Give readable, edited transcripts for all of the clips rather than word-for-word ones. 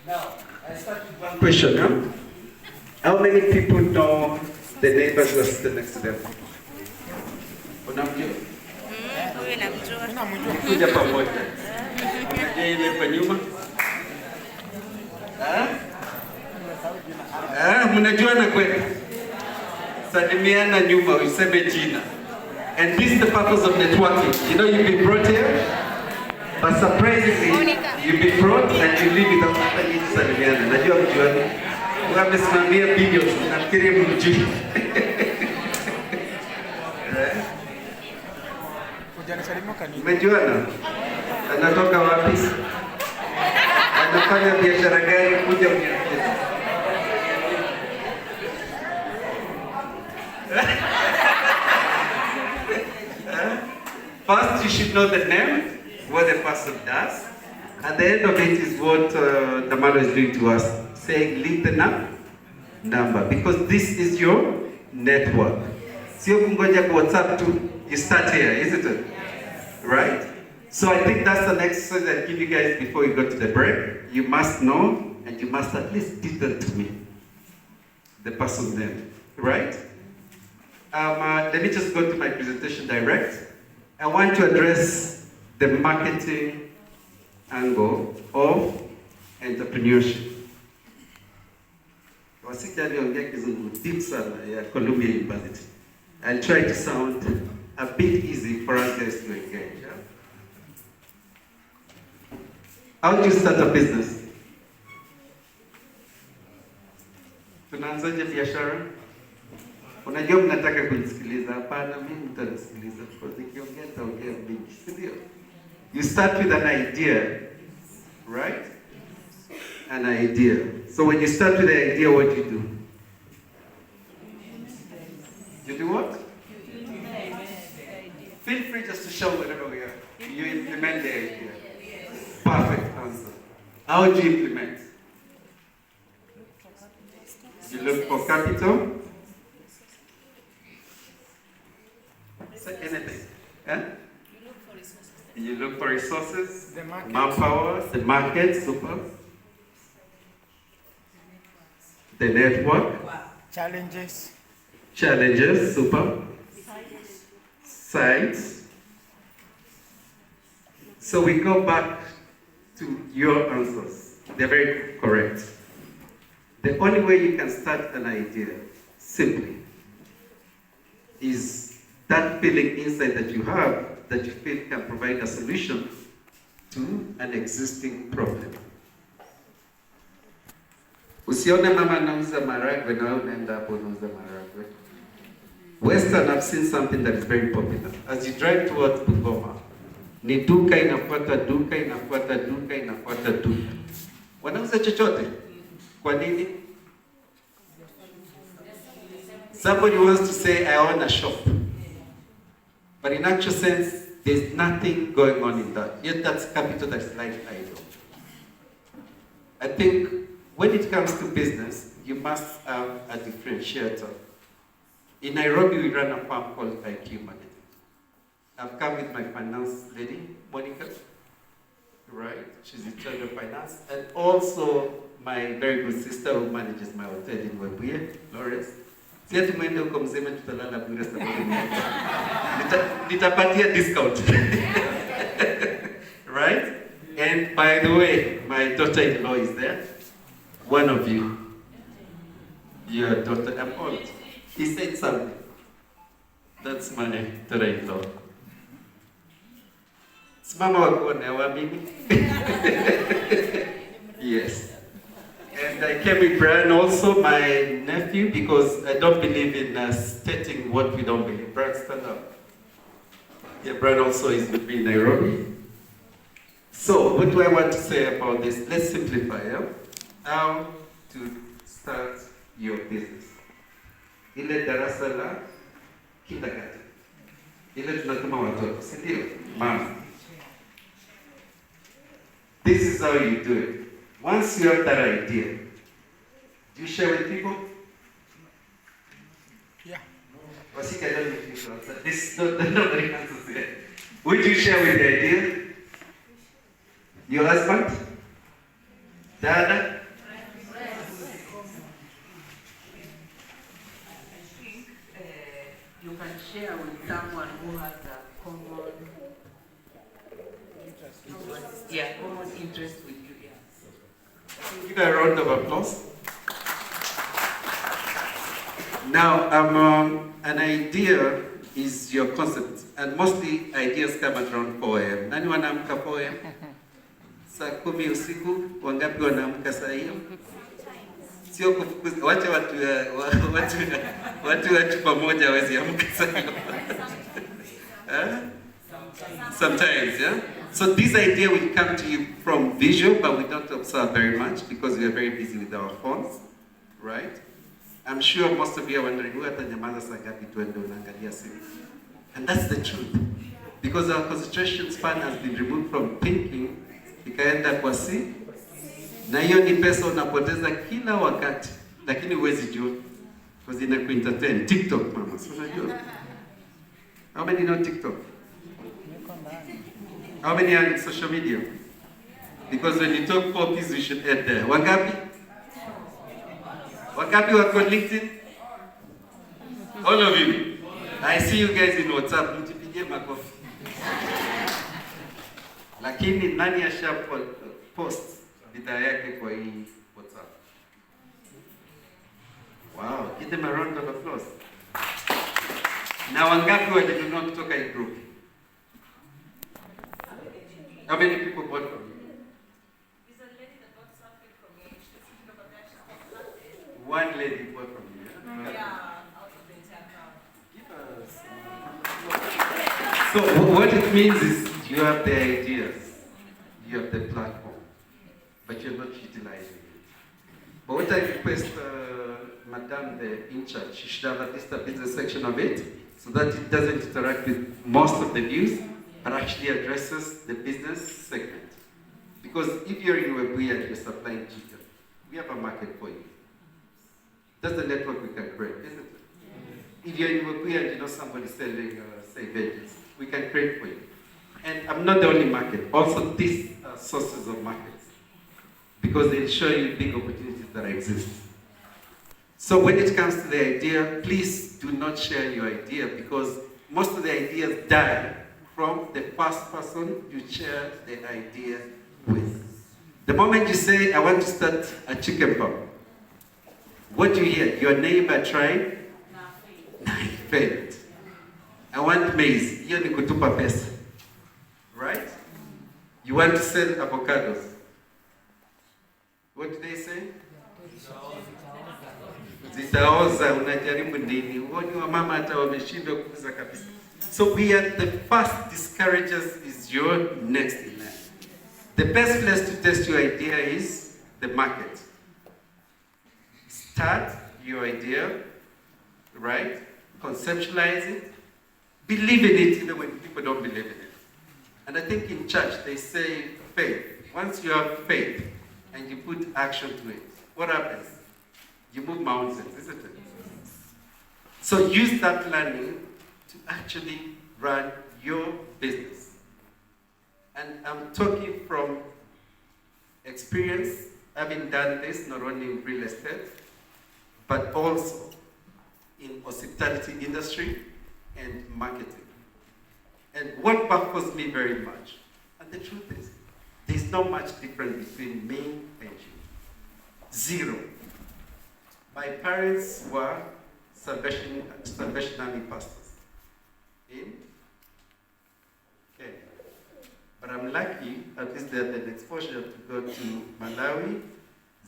Now, I start with one question. Huh? How many people know the neighbors who are sitting next to them? Unamjua? Huyu namjua. Kuja pamoja. Unajua ile kwa nyuma? Mnajuana kweli? Salimiana nyuma, useme jina. And this is the purpose of networking. You know, you've been brought here, but surprisingly, you've been brought and you leave without hata nyinyi salimiana. Najua mjuani. Wamesimamia videos, nafikiri mjui. Umejuana? Anatoka wapi? Anafanya biashara gani? Kuja mniambie. First, you should know the name, what the person does. At the end of it is what Damalo is doing to us, saying leave the number, because this is your network. Sio kungoja kwa WhatsApp tu, you start here, isn't it? Right? So I think that's the next exercise I'll give you guys before you go to the break. You must know, and you must at least detail to me the person's name, right? Let me just go to my presentation direct. I want to address the marketing angle of entrepreneurship. Deep Columbia University. I'll try to sound a bit easy for us guys to engage. Yeah? How do you start a business? Tunaanzaje biashara? Unajua mnataka kunisikiliza, hapana mimi mtanisikiliza because nikiongea nitaongea mingi, si ndio? You start with an idea, right? An idea. So when you start with the idea, what do you do? You do what? Feel free just to show whatever we are. You implement the idea. Perfect answer. How do you implement? You look for capital. Say anything. Yeah? You look for resources. The market. Manpower, the market, super. The network. Wow. Challenges. Challenges, super. Sites. So we go back to your answers. They're very correct. The only way you can start an idea, simply, is that feeling inside that you have that you feel can provide a solution to an existing problem. Usione mama anauza maragwe na wewe unaenda hapo unauza maragwe. Western, I've seen something that is very popular. As you drive towards Bungoma, ni duka inafuata duka inafuata duka inafuata duka. Wanauza chochote? Kwa nini? Somebody wants to say, I own a shop. But in actual sense, there's nothing going on in that. Yet that's capital that's lying idle. I think when it comes to business, you must have a differentiator. In Nairobi, we run a farm called IQ Marketing. I've come with my finance lady, Monica, right? She's in charge of finance. And also my very good sister who manages my hotel in Webuye, Lawrence. Siya tumende huko mzeme tutalala bure sababu nitapatia discount. Right? And by the way, my daughter-in-law is there. One of you. Your daughter, I'm old. He said something. That's my daughter-in-law. Simama wakuone wamini. Yes. And I came with Brian also, my nephew, because I don't believe in stating what we don't believe. Brian, stand up. Yeah, Brian also is with me in Nairobi. So, what do I want to say about this? Let's simplify. Yeah? How to start your business. Ile darasa la kindergarten. Ile tunatuma watoto, si ndio? Mama. This is how you do it. Once you have that idea, do you share with people? Yeah. Wasika, I don't know if you should answer. This nobody answers it. Would you share with the idea? Your husband? Dada? You can share with someone who has a common interest with you. Yeah. Give a round of applause. Now, an idea is your concept, and mostly ideas come at around 4 a.m. Nani wanaamka 4 a.m.? Saa 10 usiku, wangapi wanaamka saa hiyo? Sio kufukuza, wacha watu pamoja hawezi amka saa hiyo. Sometimes, yeah? So this idea will come to you from visual, but we don't observe very much because we are very busy with our phones, right? I'm sure most of you are wondering, who atanyamaza saa ngapi tuende unaangalia simu? And that's the truth. Because our concentration span has been removed from thinking, ikaenda kwa si, na hiyo ni pesa unapoteza kila wakati, lakini huwezi jua, because ina kuentertain. TikTok, mama, so unajua? How many know TikTok? How many are in social media? Because when you talk 4 P's, we should add there. Wangapi? Wangapi wako LinkedIn? All of you. I see you guys in WhatsApp. Mjipigie makofi. Lakini nani asha post bidhaa yake kwa hii WhatsApp? Wow, give them a round of applause. Na wangapi walinunua kutoka hii group? How many people bought from you? There's a lady that bought something from me. She's thinking about that. She's got flooded. One lady bought from you. Yeah, out of the entire crowd. Give us. So what it means is you have the ideas, you have the platform, but you're not utilizing it. But what I request, Madame the in charge, she should have at least a business section of it, so that it doesn't interact with most of the views, but actually addresses the business segment. Because if you're in Webuye and you're supplying chicken, we have a market for you. That's the network we can create, isn't it? If you're in Webuye and you know somebody selling, say, veggies, we can create for you. And I'm not the only market, also these are sources of markets, because they show you big opportunities that exist. So when it comes to the idea, please do not share your idea, because most of the ideas die from the first person you share the idea with. The moment you say, I want to start a chicken farm, what do you hear? Your neighbor tried? Failed. I want maize. Hiyo ni kutupa pesa. Right? You want to sell avocados. What do they say? Zitaoza, unajaribu nini? Uoni wa mama hata wameshindwa kuuza kabisa. So we are the first discouragers is your next in line. The best place to test your idea is the market. Start your idea, right? Conceptualize it. Believe in it even when people don't believe in it. And I think in church they say faith. Once you have faith and you put action to it, what happens? You move mountains, isn't it? So use that learning to actually run your business. And I'm talking from experience, having done this not only in real estate, but also in hospitality industry and marketing. And what baffles me very much, and the truth is, there's not much difference between me and you. Zero. My parents were Salvation Army pastors in Kenya. But I'm lucky, at least they had an exposure to go to Malawi,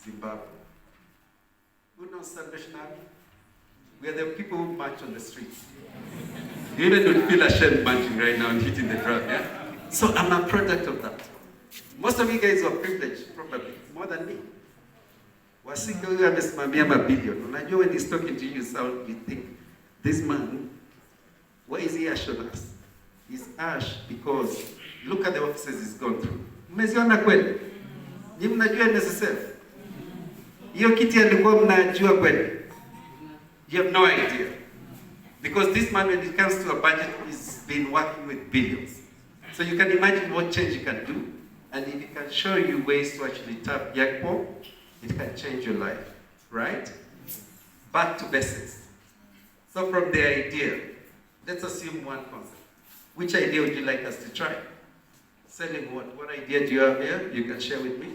Zimbabwe. Who knows Salvation Army? We are the people who march on the streets. You even don't feel ashamed marching right now and hitting the drum, yeah? So I'm a product of that. Most of you guys are privileged, probably, more than me. Wasika huyu amesimamia mabilioni. Unajua when he's talking to you, you think, this man, why is he harsh on us? He's harsh because look at the offices he's gone through. Mmeziona kweli? Ni mnajua NSSF? Hiyo kiti alikuwa mnajua kweli? You have no idea. Because this man, when it comes to a budget, he's been working with billions. So you can imagine what change you can do And if it can show you ways to actually tap Yakpo, it can change your life, right? Back to basics. So from the idea, let's assume one concept. Which idea would you like us to try? Selling what? What idea do you have here? You can share with me.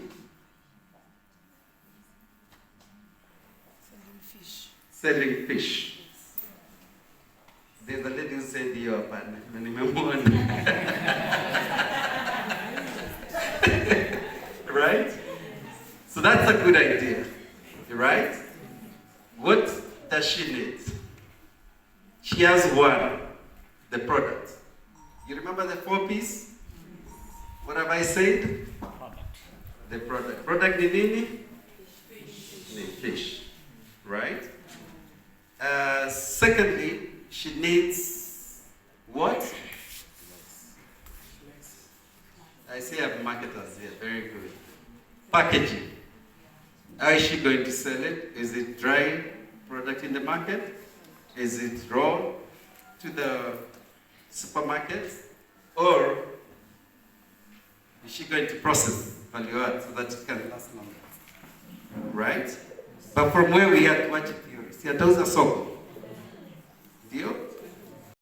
Selling fish. Selling fish. There's a lady who said your partner. Right? So that's a good idea. Right? What does she need? She has one, the product. You remember the 4 P's? What have I said? The product. Product ni nini? Ni fish. Right? Secondly, she needs what? I see I have marketers here. Very good. Packaging. How is she going to sell it? Is it dry product in the market? Is it raw to the supermarkets? Or is she going to process value add so that it can last longer? Right? But from where we are to what it is, yatauza soko.